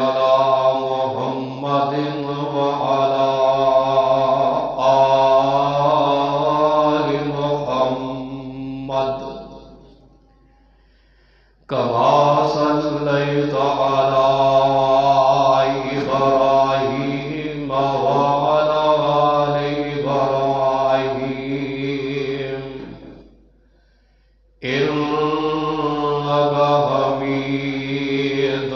على محمد وعلى آل محمد كما صليت على إبراهيم وعلى آل إبراهيم إنك حميد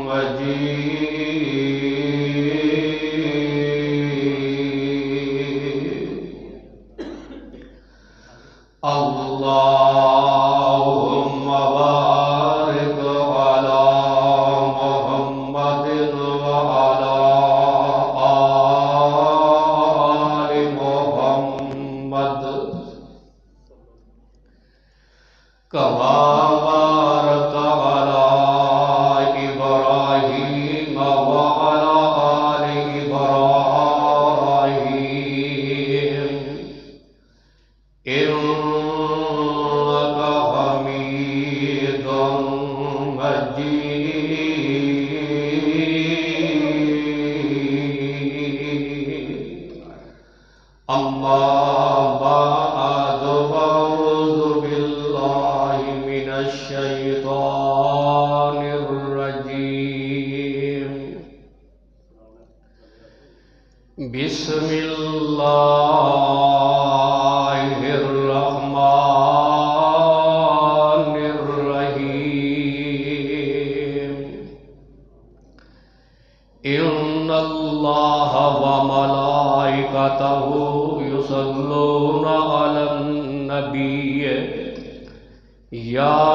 مجيد اللهم بارك على محمد وعلى آل محمد كما باركت على إبراهيم وعلى آل إبراهيم إنك حميد مجيد أما بعد فأعوذ بالله من الشيطان الرجيم بسم الله الرحمن الرحيم إن الله وملائكته يصلون على النبي يا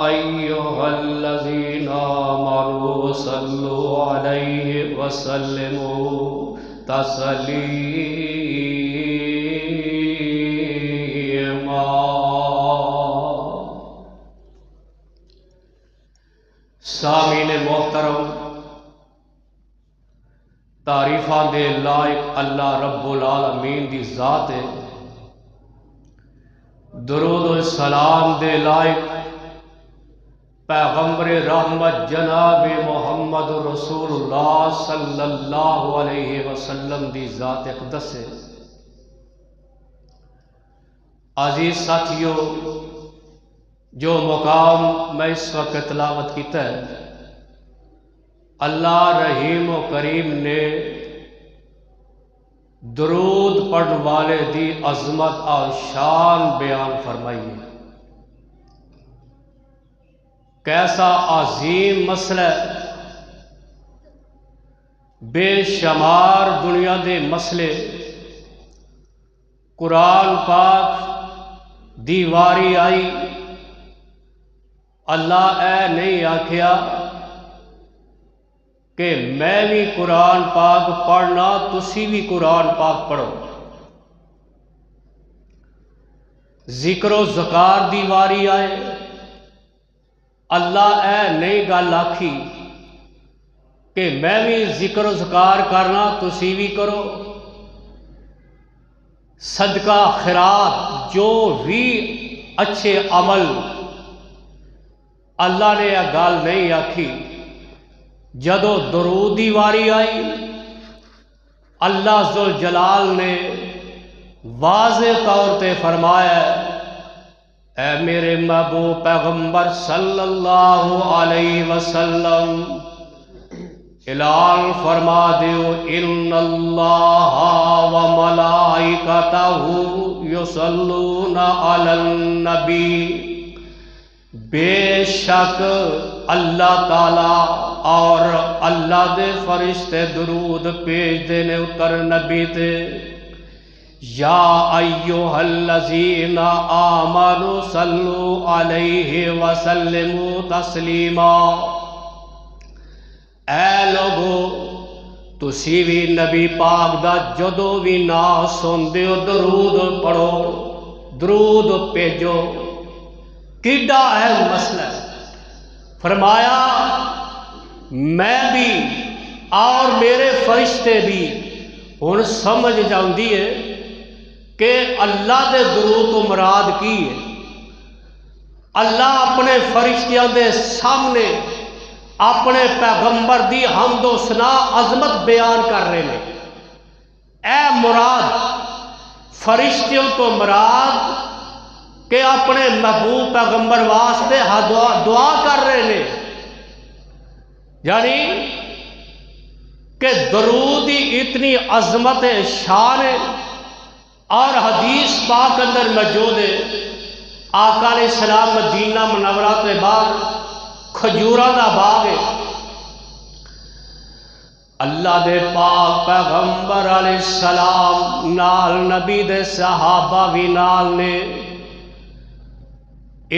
أيها الذين آمنوا صلوا عليه وسلموا تسلیما۔ سامعین محترم، تعریفاں دے لائق اللہ رب العالمین دی ذات ہے، درود و سلام دے لائق پیغمبر رحمت جناب محمد رسول اللہ صلی اللہ علیہ وسلم دی ذات اقدس ہے۔ عزیز ساتھیو، جو مقام میں اس وقت تلاوت کیتا ہے، اللہ رحیم و کریم نے درود پڑھنے والے دی عظمت اور شان بیان فرمائی ہے۔ کیسا عظیم مسئلہ ہے، بے شمار دنیا دے مسئلے قرآن پاک دی واری آئی، اللہ اے نہیں آکھیا کہ میں بھی قرآن پاک پڑھنا، تسی بھی قرآن پاک پڑھو۔ ذکر و ذکار دی واری آئے، اللہ اے نہیں گل آکھی کہ میں بھی ذکر و ذکار کرنا، تسی بھی کرو۔ صدقہ خیرات جو بھی اچھے عمل، اللہ نے یہ گل نہیں آکھی۔ جدو درود دی واری آئی، اللہ ذوالجلال نے واضح طور تے فرمایا، اے میرے محبوب پیغمبر صلی اللہ علیہ وسلم اعلان فرما دیو، ان اللہ و ملائکتہ یصلون علی النبی، بے شک اللہ تعالی اور اللہ دے فرشتے درود بھیج دینے اتر نبی تے۔ یا ایھا الذین آمنوا صلوا علیہ وسلموا تسلیما، اے لوگو تسی بھی نبی پاک دا جدو بھی نام سندے ہو درود پڑھو، درود بھیجو۔ کیڈا اہم مسئلہ ہے۔ فرمایا میں بھی اور میرے فرشتے بھی ہن سمجھ جاندی ہے کہ اللہ دے درود تو مراد کی ہے۔ اللہ اپنے فرشتیاں دے سامنے اپنے پیغمبر دی حمد و ثنا عظمت بیان کر رہے ہیں. اے مراد فرشتوں تو مراد کہ اپنے محبوب پیغمبر واسطے دعا کر رہے ہیں. یعنی کہ درود ہی اتنی عظمت شان ہے. اور حدیث پاک اندر موجود ہے آقا علیہ السلام مدینہ منورہ کے باہر کھجوراں دا باغ ہے. اللہ دے پاک پیغمبر علیہ السلام نال نبی دے صحابہ بھی نال نے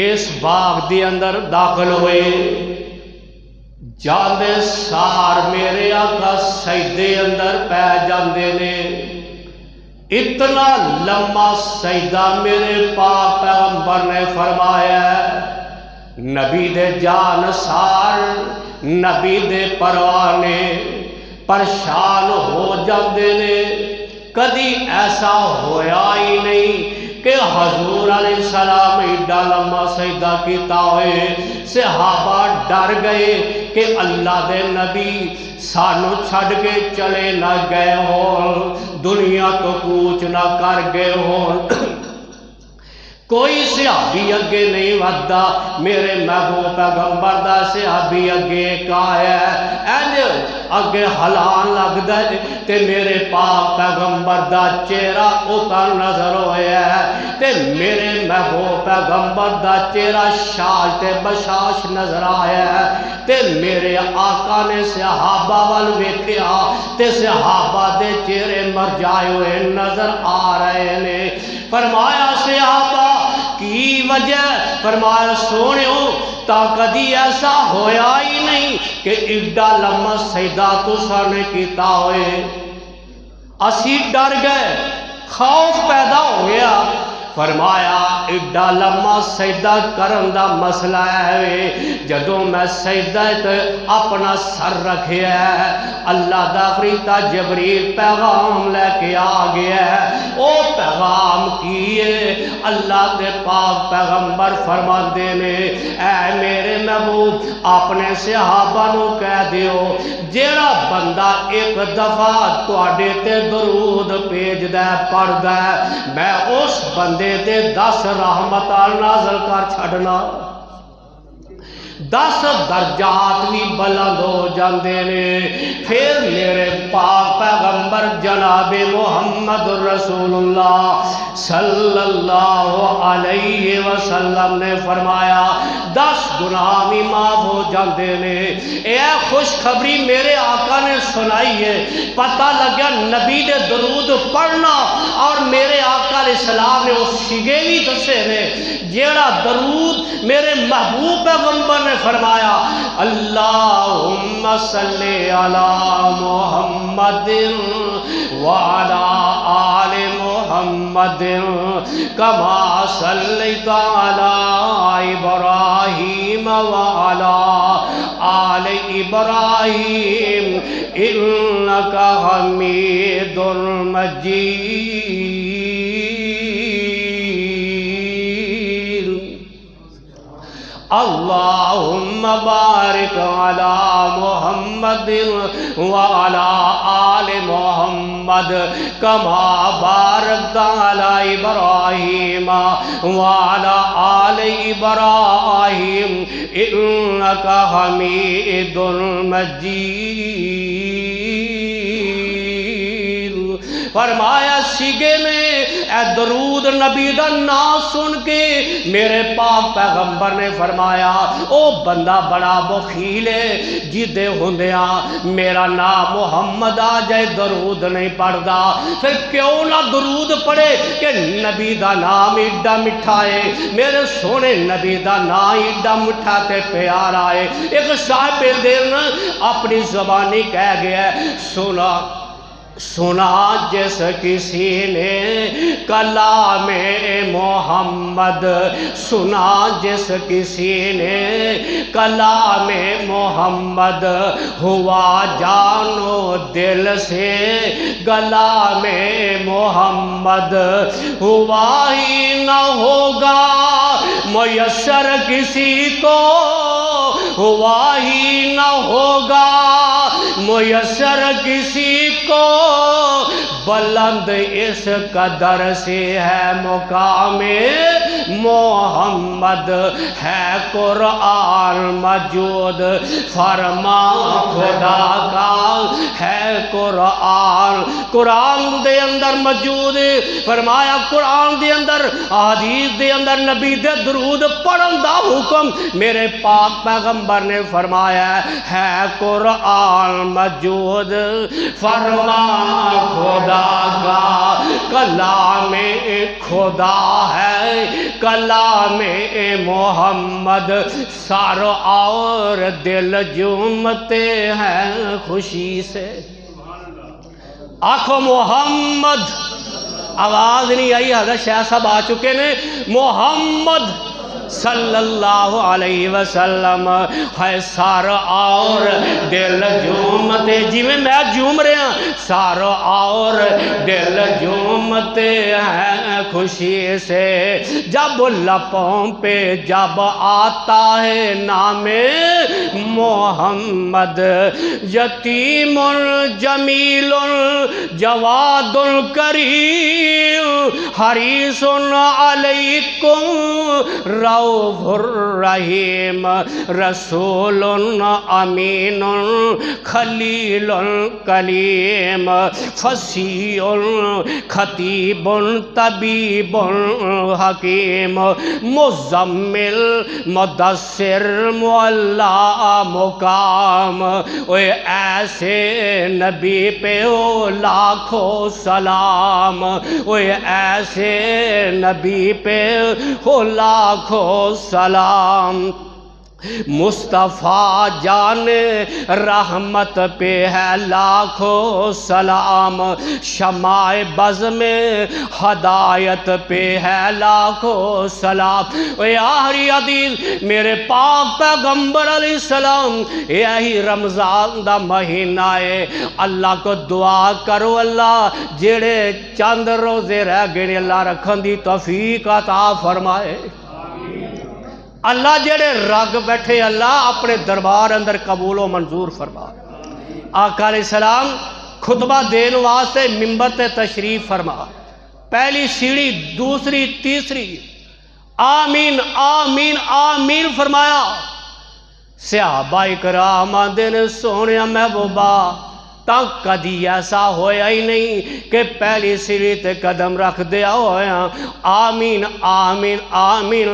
اس باغ دی اندر داخل ہوئے. جاندے سار میرے آقا سجدے اندر پہ جاندے نے. اتنا لمبا سجدہ میرے پاک پیغمبر نے فرمایا نبی دے جانسار نبی دے پروانے پریشان ہو جاندے نے. کدی ایسا ہویا ہی نہیں کہ حضور علیہ السلام ایڈا لمبا سجدہ کیتا ہوئے. صحابہ ڈر گئے کہ اللہ دے نبی سانو چھڑ کے چلے نہ گئے ہون, دنیا تو کوچ نہ کر گئے ہون. کوئی صحابی اگے نہیں ودا. میرے محبوب پیغمبر دا صحابی اگے کہا ہے اگے حلان لگدا ہے تے میرے پاک پیغمبر دا چہرہ اتر نظر ہویا ہے تے میرے محبوب پیغمبر دا چہرہ شاش تے بشاش نظر آیا ہے تے میرے آقا نے صحابہ وال ویکھیا تے صحابہ دے چہرے مرجائے ہوئے نظر آ رہے نے. فرمایا صحابہ کی وجہ؟ فرمایا سونےو تا کدی ایسا ہویا ہی نہیں کہ ایڈا لمبا سجدہ تساں نے کیتا ہوئے. اسی ڈر گئے, خوف پیدا ہو گیا. فرمایا ایڈا لمبا سجدہ کرن دا مسئلہ ہے جدوں میں سجدہ تے اپنا سر رکھیا ہے اللہ دا فرشتہ جبریل پیغام لے کے آ گیا ہے. او پیغام کیے اللہ دے پاک پیغمبر فرماندے نے اے میرے محبوب اپنے صحابہ نو کہہ دیو جیڑا بندہ ایک دفعہ تواڈے تے درود بھیجدا ہے پڑھدا ہے میں اس بندے دے 10 رحمتاں نازل کر چھڑنا. 10 درجات بھی بلند ہو جاندے نے. پھر میرے پاک پیغمبر جناب محمد رسول اللہ صلی اللہ علیہ وسلم نے فرمایا 10 گناہ بھی معاف ہو جاندے نے. اے خوشخبری میرے آقا نے سنائی ہے. پتہ لگیا نبی دے درود پڑھنا اور میرے آقا علیہ السلام نے اس سگے بھی دسے نے جیڑا درود میرے محبوب پیغمبر نے فرمایا اللہم صلی علی محمد وعلی آل محمد کما صلیت علی ابراہیم وعلی آل ابراہیم انکا حمید مجید. اللہم بارک علی محمد وعلی آل محمد کما بارکت علی ابراہیم وعلی آل ابراہیم انکا حمید مجید. فرمایا سیگے میں اے درود نبی دا نام سن کے میرے پاک پیغمبر نے فرمایا او بندہ بڑا بخیل ہے جدے ہوندیاں میرا نام محمد آ جائے درود نہیں پڑھدا. پھر کیوں نہ درود پڑھے کہ نبی دا نام ایڈا مٹھا ہے میرے سونے نبی دا نام ایڈا مٹھا تے پیارا ہے. ایک صاحب دین اپنی زبانی کہہ گیا ہے سنا سنا جس کسی نے کلام محمد، سنا جس کسی نے کلام محمد، ہوا جانو دل سے گلا میں محمد، ہوا ہی نہ ہوگا میسر کسی کو، ہوا ہی نہ ہوگا میسر کسی کو، بلند اس قدر سے ہے مقام محمد، ہے قرآن موجود فرما خدا کا، ہے قرآن، قرآن دے اندر موجود، فرمایا قرآن دے اندر حدیث دے اندر نبی دے درود پڑھن دا حکم میرے پاک پیغمبر نے فرمایا ہے قرآن موجود فرما خدا کا، کلام خدا ہے کلام محمد، سر اور دل جھومتے ہیں خوشی سے، آنکھوں محمد، آواز نہیں آئی، حضرت شاہ صاحب آ چکے نے، محمد صلی اللہ علیہ وسلم ہے سار اور دل جھومتے، جی میں جھوم رہے ہیں، سار اور دل جھومتے ہیں خوشی سے، جب لپوں پہ جب آتا ہے نام محمد، یتیم جمیل جواد کریم حریص علیکم رؤوف الرحیم، رسول امین خلیل کلیم، فصیح خطیب طبیب حکیم، مزمل مدثر معلا مقام، ایسے نبی پہ ہو لاکھوں سلام، ایسے نبی پہ ہو لاکھوں سلام، مصطفیٰ جان رحمت پہ ہے لاکھوں سلام، شمع بز میں ہدایت پہ ہے لاکھوں سلام، اے آخری حدیث میرے پاک پیغمبر علیہ السلام، یہی رمضان دا مہینہ ہے، اللہ کو دعا کرو اللہ جڑے چند روزے رہ گئے اللہ رکھن دی توفیق عطا فرمائے، اللہ جڑے رگ بیٹھے اللہ اپنے دربار اندر قبول و منظور فرما، آقا علیہ السلام خطبہ دین واسطے منبر تے تشریف فرما، پہلی سیڑھی دوسری تیسری آمین آمین آمین فرمایا، صحابہ کرام آندے سونیا محبوبہ تک کدی ایسا ہویا ہی نہیں کہ پہلی سیڑھی تے قدم رکھ دیا ہویا، آمین آمین آمین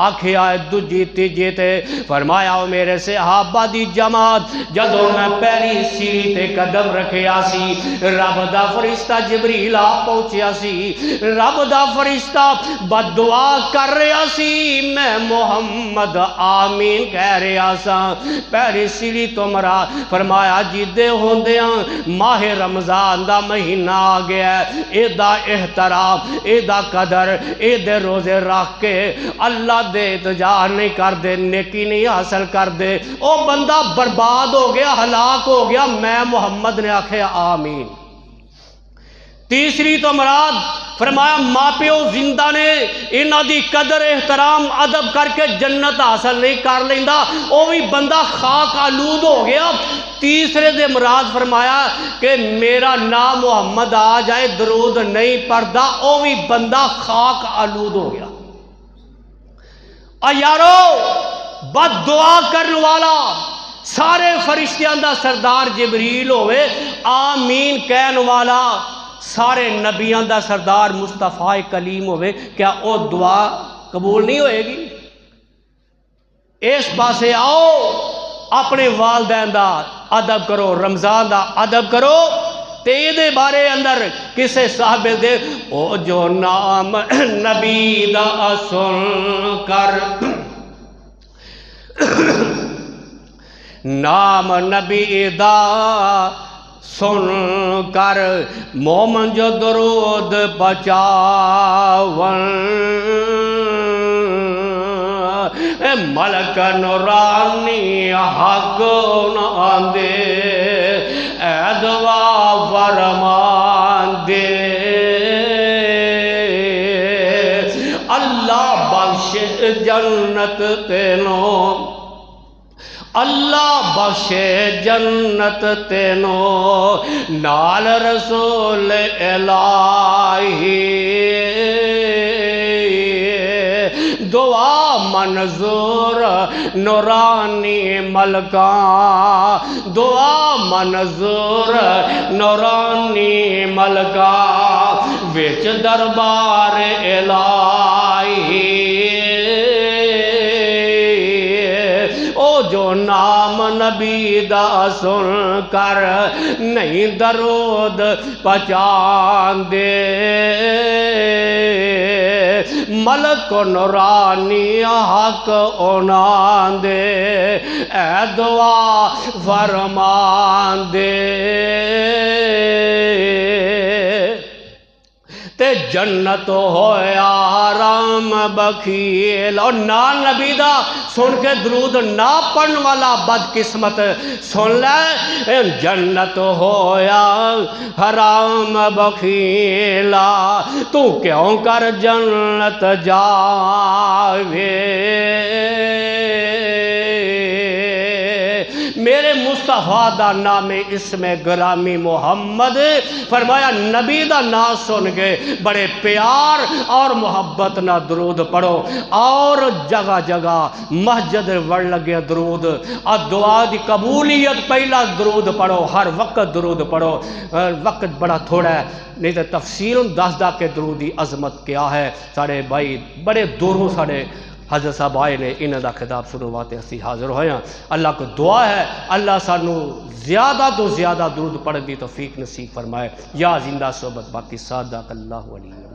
آکھیا دوجی تیجی تے، فرمایا میرے صحابہ دی جماعت جدوں میں پہلی سیڑھی تے قدم رکھیا سی، رب دا فرشتہ جبریل آ پہنچیا سی، رب دا فرشتہ بددعا کر رہا سی، میں محمد آمین کہہ رہا سا، پہلی سیڑھی تو مرا، فرمایا جیدے ہوندیاں ماہ رمضان دا مہینہ آ گیا ہے، اے دا احترام اے دا قدر اے دے روزے رکھ کے اللہ دے اتجار نہیں کر دے، نیکی نہیں حاصل کر دے، او بندہ برباد ہو گیا ہلاک ہو گیا، میں محمد نے آکھے آمین۔ تیسری تو مراد فرمایا ماں پیو زندہ نے انہاں دی قدر احترام ادب کر کے جنت حاصل نہیں کر لیندا، او بھی بندہ خاک آلود ہو گیا۔ تیسرے دے مراد فرمایا کہ میرا نام محمد آ جائے درود نہیں پڑھدا، او بھی بندہ خاک آلود ہو گیا۔ یارو بد دعا کرنے والا سارے فرشتیاں دا سردار جبریل ہوئے، آمین کہن والا سارے نبیاں دا سردار مصطفیٰ کلیم ہوئے، کیا او دعا قبول نہیں ہوئے گی؟ اس پاسے آؤ، اپنے والدین دا ادب کرو، رمضان دا ادب کرو، تیدے بارے اندر کسے صحابے دے او جو نام نبی دا سن کر نام نبی دا سن کر مومن جو درود بچاون ملک نورانی حق نہ دے اے دعا فرمان دے اللہ بخش جنت تینوں اللہ بخشے جنت تینوں نال رسول الہی دعا منظور نورانی ملکاں دعا منظور نورانی ملکاں وچ دربار الہی او جو نام نبی دا سن کر نہیں درود پہچان دے ملک نورانی حق اونان دے اے دعا فرمان دے تے جنت ہویا حرام بخیل اور نا نبی دا سن کے درود نا پڑھن والا بدقسمت سن لے جنت ہویا حرام بخیلا تو کیوں کر جنت جاوے میرے مصطفیٰ دا نام اسم گرامی محمد فرمایا نبی دا نام سن کے بڑے پیار اور محبت نہ درود پڑھو اور جگہ جگہ مسجد وڑ لگے درود اور دعا دی قبولیت پہلا درود پڑھو ہر وقت درود پڑھو وقت بڑا تھوڑا ہے نہیں تو تفصیل دس دا کے درود دی عظمت کیا ہے سارے بھائی بڑے دوروں سارے حضرت صاحب آئے نے انہاں دا خطاب سنواتے اسی حاضر ہوئے ہیں اللہ کو دعا ہے اللہ سانو زیادہ تو زیادہ درود پڑھن دی توفیق نصیب فرمائے یا زندہ صحبت باقی صادق اللہ علیہ